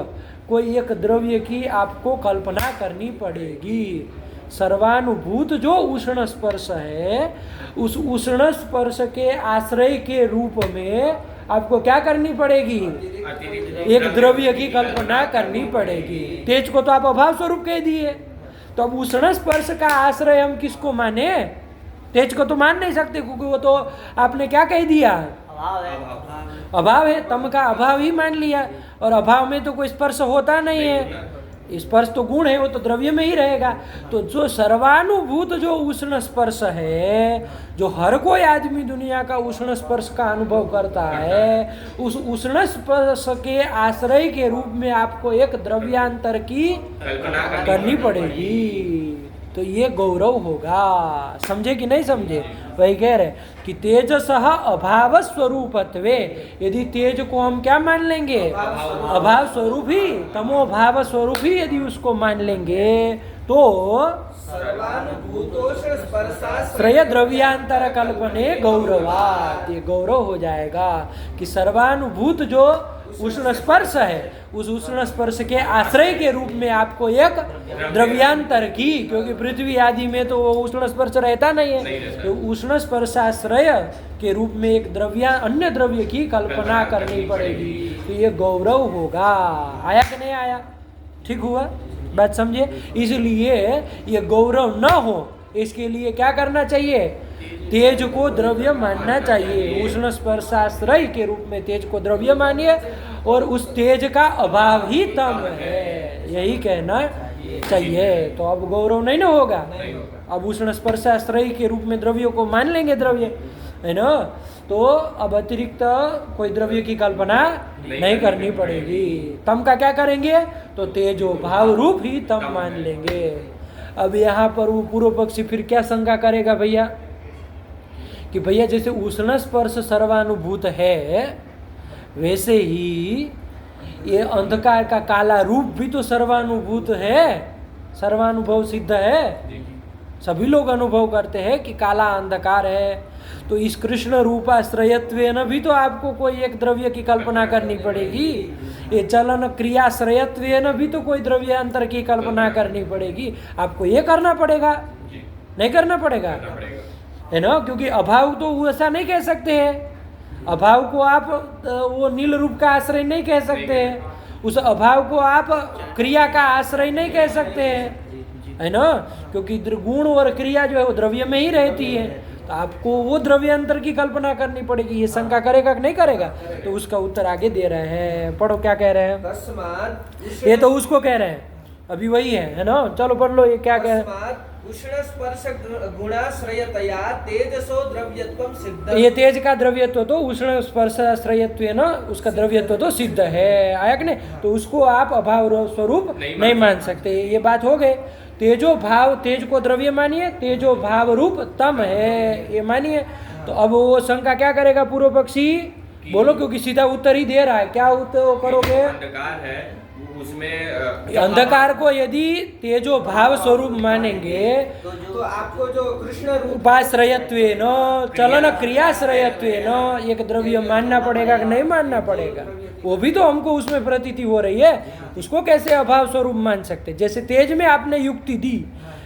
कोई एक द्रव्य की आपको कल्पना करनी पड़ेगी। सर्वानुभूत जो उष्ण स्पर्श है, उस उष्ण स्पर्श के आश्रय के रूप में आपको क्या करनी पड़ेगी? एक द्रव्य की कल्पना करनी पड़ेगी। तेज को तो आप अभाव स्वरूप कह दिए, तो अब उष्ण स्पर्श का आश्रय हम किसको माने? तेज को तो मान नहीं सकते, क्योंकि वो तो आपने क्या कह दिया? अभाव है। अभाव है, तम का अभाव ही मान लिया। और अभाव में तो कोई स्पर्श होता नहीं है, स्पर्श तो गुण है, वो तो द्रव्य में ही रहेगा। तो जो सर्वानुभूत जो उष्ण स्पर्श है, जो हर कोई आदमी दुनिया का उष्ण स्पर्श का अनुभव करता है, उस उष्ण स्पर्श के आश्रय के रूप में आपको एक द्रव्यांतर की कल्पना करनी पड़ेगी। तो ये गौरव होगा। समझे कि नहीं समझे? वही कह रहे कि तेजसः अभाव स्वरूपत्वे, यदि तेज को हम क्या मान लेंगे? अभाव स्वरूप ही, तमो भाव स्वरूप ही यदि उसको मान लेंगे तो सर्वानुभूतोष्ण स्पर्शाश्रय श्रेय द्रव्यांतर कल्पने गौरवात्, ये गौरव हो जाएगा कि सर्वानुभूत जो उष्ण स्पर्श है, उस उष्ण स्पर्श के आश्रय के रूप में आपको एक द्रव्यांतर की, क्योंकि पृथ्वी आदि में तो वो उष्ण स्पर्श रहता नहीं है, तो उष्ण स्पर्शाश्रय के रूप में एक अन्य द्रव्य की कल्पना करनी पड़ेगी। तो ये गौरव होगा। आया कि नहीं आया? ठीक हुआ? बात समझे? इसलिए ये गौरव न हो, इसके लिए क्या करना चाहिए? तेज को द्रव्य मानना चाहिए। उष्ण स्पर्शाश्रय के रूप में तेज को द्रव्य मानिए, और उस तेज का अभाव ही तम है, यही कहना चाहिए। तो अब गौरव नहीं ना होगा। अब उष्ण स्पर्शाश्रय के रूप में द्रव्यों को मान लेंगे द्रव्य, है ना? तो अब अतिरिक्त कोई द्रव्य की कल्पना नहीं करनी पड़ेगी। तम का क्या करेंगे? तो तेजो भाव रूप ही तम मान लेंगे। अब यहाँ पर वो पूर्व पक्षी फिर क्या शंका करेगा भैया कि भैया जैसे उष्ण स्पर्श सर्वानुभूत है, वैसे ही ये अंधकार का काला रूप भी तो सर्वानुभूत है, सर्वानुभव सिद्ध है। सभी लोग अनुभव करते हैं कि काला अंधकार है। तो इस कृष्ण रूपाश्रयत्वेन भी तो आपको कोई एक द्रव्य की कल्पना करनी पड़ेगी। ये चलन क्रियाश्रयत्वेन भी तो कोई द्रव्यांतर की कल्पना करनी पड़ेगी। आपको ये करना पड़ेगा, नहीं करना पड़ेगा, है ना? क्योंकि अभाव तो ऐसा नहीं कह सकते हैं। अभाव को आप वो नील रूप का आश्रय नहीं कह सकते हैं, उस अभाव को आप क्रिया का आश्रय नहीं कह सकते हैं, है ना? क्योंकि गुण और क्रिया जो है वो द्रव्य में ही रहती है। तो आपको वो द्रव्यांतर की कल्पना करनी पड़ेगी। ये शंका करेगा कि नहीं करेगा? तो उसका उत्तर आगे दे रहे हैं। पढ़ो क्या कह रहे हैं। तस्मात् ये तो उसको कह रहे हैं, अभी वही है ना? चलो पढ़ लो, ये क्या कह रहे हैं। तस्मात् उष्ण स्पर्श गुणाश्रयतया तेजसो द्रव्यत्वं सिद्ध। ये तेज का द्रव्यत्व तो उष्ण स्पर्शाश्रयत्व ना, उसका द्रव्यत्व तो सिद्ध है। आया कि नहीं? तो उसको आप अभाव स्वरूप नहीं मान सकते। ये बात हो गई। तेजो भाव, तेज को द्रव्य मानिए, तेजो भाव रूप तम है, ये मानिए। तो अब वो शंका क्या करेगा पूर्व पक्षी? बोलो, क्योंकि सीधा उत्तर ही दे रहा है। क्या उत्तर करोगे? अंधकार है उसमें अंधकार को यदि तेजो भाव स्वरूप मानेंगे तो आपको जो कृष्ण रूप उपाश्रयत्वेन चलन क्रियाश्रयत्वेन एक द्रव्य मानना पड़ेगा कि नहीं मानना पड़ेगा? वो भी तो हमको उसमें प्रतीति हो रही है, उसको कैसे अभाव स्वरूप मान सकते? जैसे तेज में आपने युक्ति दी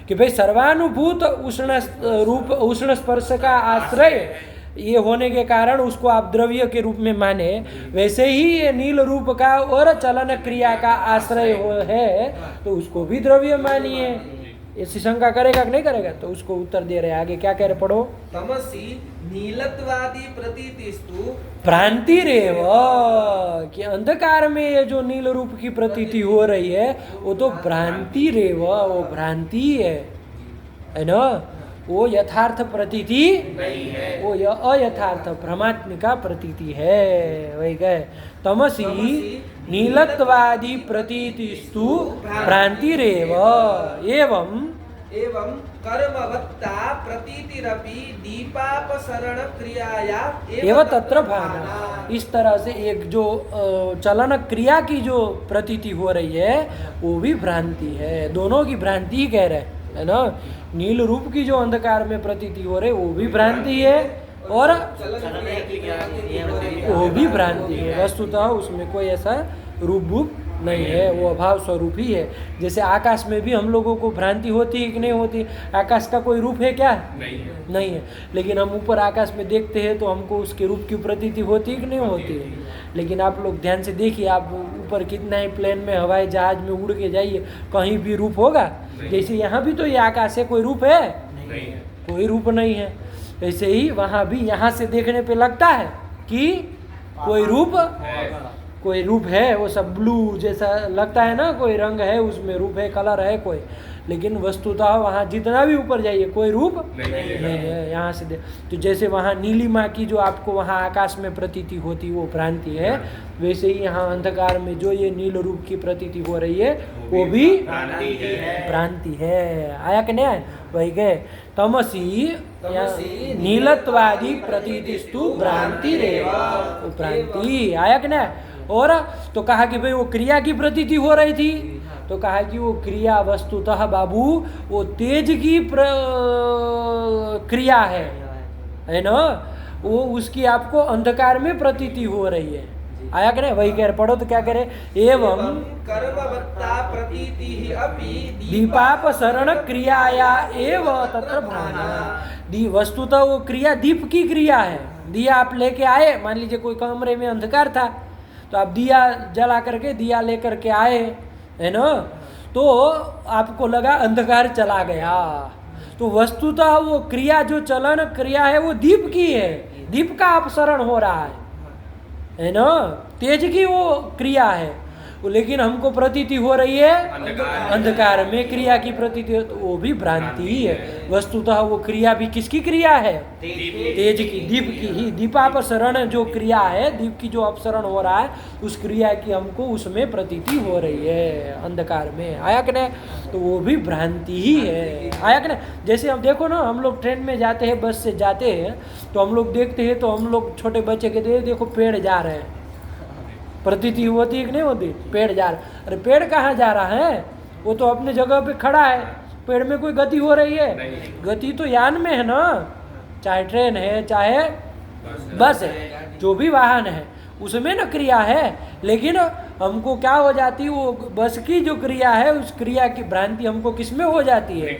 कि भाई सर्वानुभूत उष्ण स्पर्श का आश्रय ये होने के कारण उसको आप द्रव्य के रूप में माने, वैसे ही ये नील रूप का और चलन क्रिया का आश्रय है, तो उसको भी द्रव्य मानिए। ऐसी शंका करेगा कि नहीं करेगा? तो उसको उत्तर दे रहे हैं। आगे क्या कह रहे, पढ़ो। तमसी नीलत्वादि प्रतीतिस्तु भ्रांति रेव, कि अंधकार में ये जो नील रूप की प्रतीति हो रही है वो तो भ्रांति रेव, वो भ्रांति है ना? वो यथार्थ प्रतीति नहीं है, वो अयथार्थ भ्रमात्मिका प्रतीति है। वही कहे तमसी नीलत्वादि प्रतीतिस्तु भ्रांतिरेव एवं एवं कर्मवत्ता प्रतीतिरपि दीपापसरण क्रियाया एवं तत्र भाना। इस तरह से एक जो चलन क्रिया की जो प्रतीति हो रही है वो भी भ्रांति है। दोनों की भ्रांति ही कह रहे हैं, है ना। नील रूप की जो अंधकार में प्रतीति हो रही है वो भी भ्रांति है और वो भी भ्रांति है। वस्तुतः उसमें कोई ऐसा रूप नहीं है, वो अभाव स्वरूप ही है। जैसे आकाश में भी हम लोगों को भ्रांति होती है कि नहीं होती? आकाश का कोई रूप है क्या? नहीं है। लेकिन हम ऊपर आकाश में देखते हैं तो हमको उसके रूप की प्रतीति होती है कि नहीं होती है? लेकिन आप लोग ध्यान से देखिए, आप ऊपर कितना ही प्लेन में, हवाई जहाज में उड़ के जाइए, कहीं भी रूप होगा? जैसे यहाँ भी तो ये आकाश है, कोई रूप है? कोई रूप नहीं है। ऐसे ही वहाँ भी यहाँ से देखने पे लगता है कि कोई रूप है, वो सब ब्लू जैसा लगता है ना, कोई रंग है उसमें, रूप है, कलर है कोई। लेकिन वस्तुतः वहाँ जितना भी ऊपर जाइए कोई रूप नहीं है। यहाँ से तो जैसे वहाँ नीलिमा की जो आपको वहाँ आकाश में प्रतीति होती वो भ्रांति है, वैसे ही यहाँ अंधकार में जो ये नील रूप की प्रतीति हो रही है वो भी भ्रांति है। आया कि नहीं? वही गए तमसी नीलत्वादि प्रतीतिस्तु भ्रांति रेवा, भ्रांति। आया कि नहीं? और तो कहा कि भाई वो क्रिया की प्रतीति हो रही थी, तो कहा कि वो क्रिया वस्तुतः बाबू वो तेज की क्रिया है ना, वो उसकी आपको अंधकार में प्रतीति हो रही है। आया कि नहीं? वही कह रहे, पढ़ो तो क्या करे, एवं कर्मवत्ता प्रतीति अपि दीपापसरण क्रियाया एव तत्र भ्राना। वस्तुतः वो क्रिया दीप की क्रिया है। दिया आप लेके आए, मान लीजिए कोई कमरे में अंधकार था तो आप दिया जला करके दिया लेकर के आए, है ना, तो आपको लगा अंधकार चला गया, तो वस्तुतः वो क्रिया जो चलन क्रिया है वो दीप की है, दीप का अपसरण हो रहा है ना, तेज की वो क्रिया है। लेकिन हमको प्रतीति हो रही है अंधकार में, क्रिया की प्रतीति, तो वो भी भ्रांति ही है। वस्तुतः वो क्रिया भी किसकी क्रिया है? तेज की, दीप की ही। दीपापसरण जो क्रिया है, दीप की जो अपसरण हो रहा है, उस क्रिया की हमको उसमें प्रतीति हो रही है अंधकार में। आया कि नहीं? तो वो भी भ्रांति ही है। आया कि नहीं? जैसे हम देखो ना, हम लोग ट्रेन में जाते हैं, बस से जाते हैं, तो हम लोग देखते हैं, तो हम लोग छोटे बच्चे के देखो पेड़ जा रहे हैं, प्रतीति होती है कि नहीं होती? पेड़ जा रहा है। अरे पेड़ कहाँ जा रहा है? वो तो अपने जगह पे खड़ा है, पेड़ में कोई गति हो रही है? गति तो यान में है ना, चाहे ट्रेन है चाहे बस है, जो भी वाहन है उसमें ना क्रिया है। लेकिन हमको क्या हो जाती है, वो बस की जो क्रिया है उस क्रिया की भ्रांति हमको किस में हो जाती है?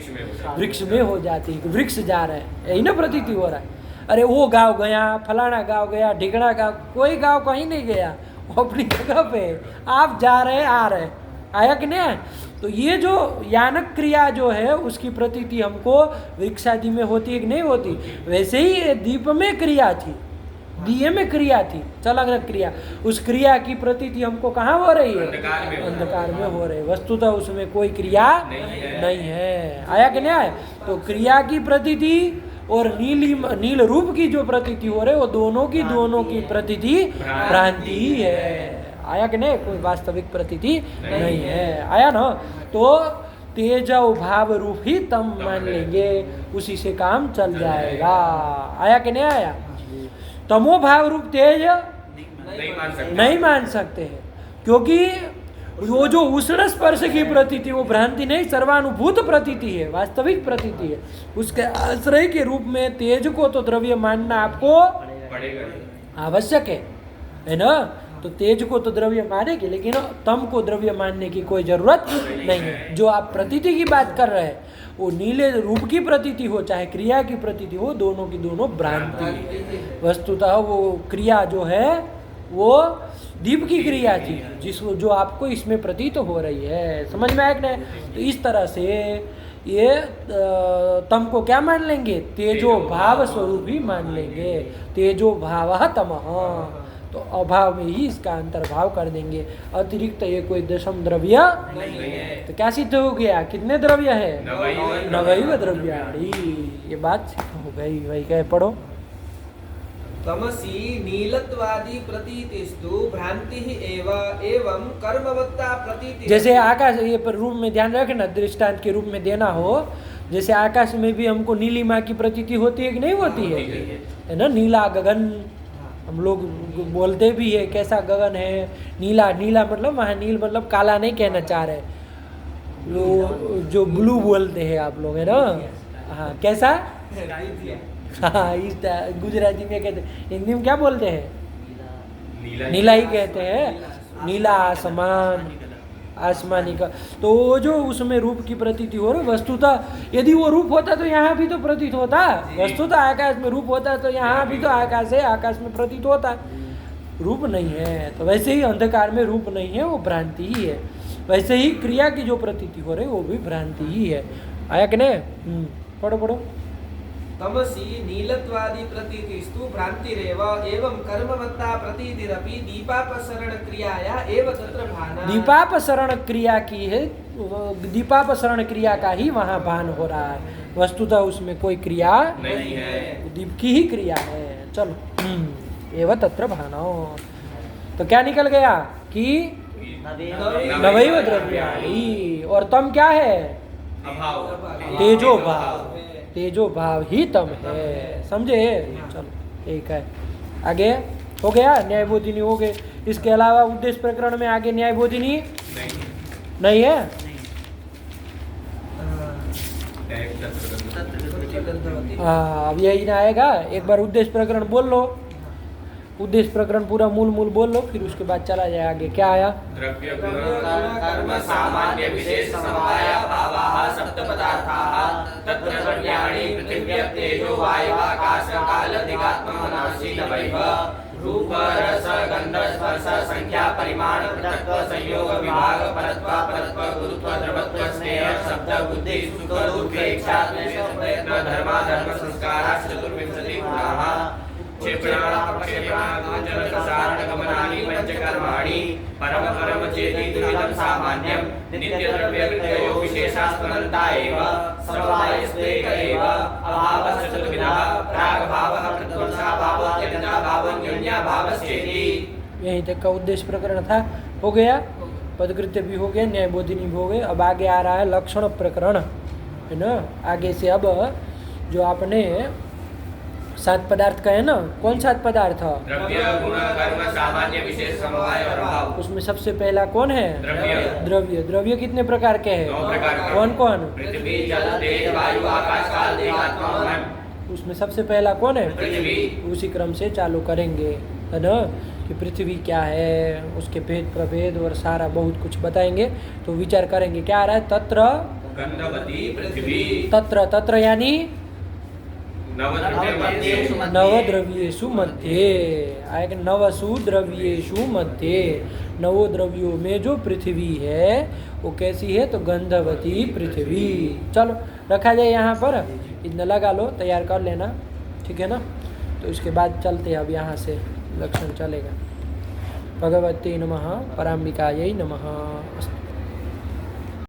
वृक्ष में हो जाती है। वृक्ष जा रहे हैं, यही ना प्रतीति हो रहा है। अरे वो गाँव गया, फलाना गाँव गया, ढिकड़ा गाँव, कोई गाँव कहीं नहीं गया, वो अपनी जगह पे, आप जा रहे आ रहे। आया कि नहीं? तो ये जो यानक क्रिया जो है उसकी प्रतीति हमको वृक्ष आदि में होती है कि नहीं होती? वैसे ही दीप में क्रिया थी, दिए में क्रिया थी, चलंग क्रिया, उस क्रिया की प्रतीति हमको कहाँ हो रही है? अंधकार में हो रही है। वस्तुतः उसमें कोई क्रिया नहीं है। आया कि नहीं आया? तो क्रिया की प्रतीति और नील रूप की जो प्रतीति हो रही है, वो दोनों की प्रतीति भ्रांति ही है। आया कि नहीं? कोई वास्तविक प्रतीति नहीं है। आया ना? तो तेज भाव रूप ही तम मान लेंगे, उसी से काम चल जाएगा। आया कि नहीं आया? तमो भाव रूप तेज नहीं मान सकते हैं, क्योंकि वो जो उष्ण स्पर्श की प्रतीति वो भ्रांति नहीं, सर्वानुभूत प्रतीति है, वास्तविक प्रतीति है। उसके आश्रय के रूप में तेज को तो द्रव्य मानना आपको आवश्यक है ना? तो तेज को तो द्रव्य मानेगी, लेकिन तम को द्रव्य मानने की कोई जरूरत नहीं है। जो आप प्रतीति की बात कर रहे हैं, वो नीले रूप की प्रतीति हो चाहे क्रिया की प्रतीति हो, दोनों की दोनों भ्रांति है। वस्तुतः वो क्रिया जो है वो दीप की क्रिया थी, जिसको जो आपको इसमें प्रतीत हो रही है। समझ में आया कि नहीं? तो इस तरह से ये तम को क्या मान लेंगे? तेजो भाव स्वरूप ही मान लेंगे। तेजो भाव तमः, तो अभाव में ही इसका अंतर्भाव कर देंगे। अतिरिक्त ये कोई दशम द्रव्य नहीं है। तो क्या सिद्ध हो गया? कितने द्रव्य है? नवैव द्रव्याणि। ये बात हो गई। वही कहे, पढ़ो। तमसी नीलत्वादि प्रतीतिस्तु भ्रांति एवं कर्मवत्ता प्रतीति। जैसे आकाश, ये पर रूप में ध्यान रखना, दृष्टांत के रूप में देना हो जैसे आकाश में भी हमको नीलिमा की प्रतीति होती है कि नहीं होती है ना? नीला गगन हम लोग बोलते भी है, कैसा गगन है, नीला। नीला मतलब वहाँ नील मतलब काला नहीं कहना चाह रहे, जो ब्लू बोलते हैं आप लोग, है ना? हाँ, कैसा? हाँ, इस गुजराती में कहते हैं, हिंदी में क्या बोलते हैं? नीला ही कहते हैं, नीला आसमान, आसमानी का। तो वो जो उसमें रूप की प्रतीति हो रही, वस्तुतः यदि वो रूप होता तो यहाँ भी तो प्रतीत होता। वस्तुतः आकाश में रूप होता तो यहाँ भी तो आकाश है, आकाश में प्रतीत होता। रूप नहीं है, तो वैसे ही अंधकार में रूप नहीं है, वो भ्रांति ही है। वैसे ही क्रिया की जो प्रतीति हो रही वो भी भ्रांति ही है। आया कि नहीं? पढ़ो पढ़ो। तमसी नीलत्वादि प्रतीतिस्तु भ्रांतिरेव एवं कर्मवत्ता प्रतीतिरपि दीपापसरण क्रियाया एव तत्र भाना। दीपापसरण क्रिया की है, दीपापसरण क्रिया का ही वहाँ भान हो रहा है, वस्तुतः उसमें कोई क्रिया नहीं है, दीप की ही क्रिया है। चलो, एव तत्र भानो। तो क्या निकल गया कि नवैव द्रव्याणि, और तम क्या है? अभाव, तेजो भाव। तेजो भाव ही तम है, समझे? चलो ठीक है, आगे हो गया। न्याय बोधिनी हो गए। इसके अलावा उद्देश्य प्रकरण में आगे न्याय बोधिनी नहीं है। हाँ, अब यही ना आएगा। एक बार उद्देश्य प्रकरण बोल लो, उद्देश्य प्रकरण पूरा मूल बोल लो, फिर उसके बाद चला जाए आगे। क्या आया? द्रव्य गुण कर्म सामान्य विशेष समवाय भावाः सप्त पदार्थाः तत्र द्रव्याणि पृथिव्यः तेजो वायु आकाश काल दिगात्मा मनांसि नवैव रूप रस गंध स्पर्श संख्या परिमाण पृथक्त्व संयोग विभाग परत्व परत्व गुरुत्व द्रवत्व स्नेह शब्द बुद्धि सुख दुःख इच्छा द्वेष प्रयत्न धर्म धर्म संस्कारा चतुर्विंशति गुणाः गमनानि पंचकर्माणि परम परम चेति द्विविधं सामान्यं नित्यद्रव्यविषयो विशेषास्पदन्ता एव सर्वायस्तेक एव अभावश्च चतुर्विधः प्रागभावः प्रत्वंसाभावः त्यक्ताभावः न्यून्याभावश्चेति। यहीं तक का उद्देश्य प्रकरण था, हो गया। पदकृत्य भी हो गया, न्याय बोधिनी भी हो गए। अब आगे आ रहा है लक्षण प्रकरण, है ना? आगे से अब जो आपने 7 पदार्थ कहे ना, कौन 7 पदार्थ? द्रव्य गुण कर्म सामान्य विशेष समवाय और भाव। उसमें सबसे पहला कौन है? द्रव्य। द्रव्य कितने प्रकार के हैं? 9 प्रकार के। कौन कौन? पृथ्वी जल तेज वायु आकाश काल देहात्मा मन। उसमें सबसे पहला कौन है? पृथ्वी। उसी क्रम से चालू करेंगे, है ना? कि पृथ्वी क्या है, उसके भेद प्रभेद और सारा बहुत कुछ बताएंगे। तो विचार करेंगे। क्या आ रहा है? तत्र गंधवती पृथ्वी। तत्र यानी नवद्रव्येषु नवद्रव्येषु मध्ये। आएगा नवसु द्रव्येषु मध्ये। 9 द्रव्यों में जो पृथ्वी है वो कैसी है? तो गंधवती पृथ्वी। चलो रखा जाए यहाँ पर, इतना लगा लो, तैयार कर लेना, ठीक है ना? तो इसके बाद चलते हैं अब यहाँ से लक्षण चलेगा। भगवते नमः, पराम्बिकायै नमः।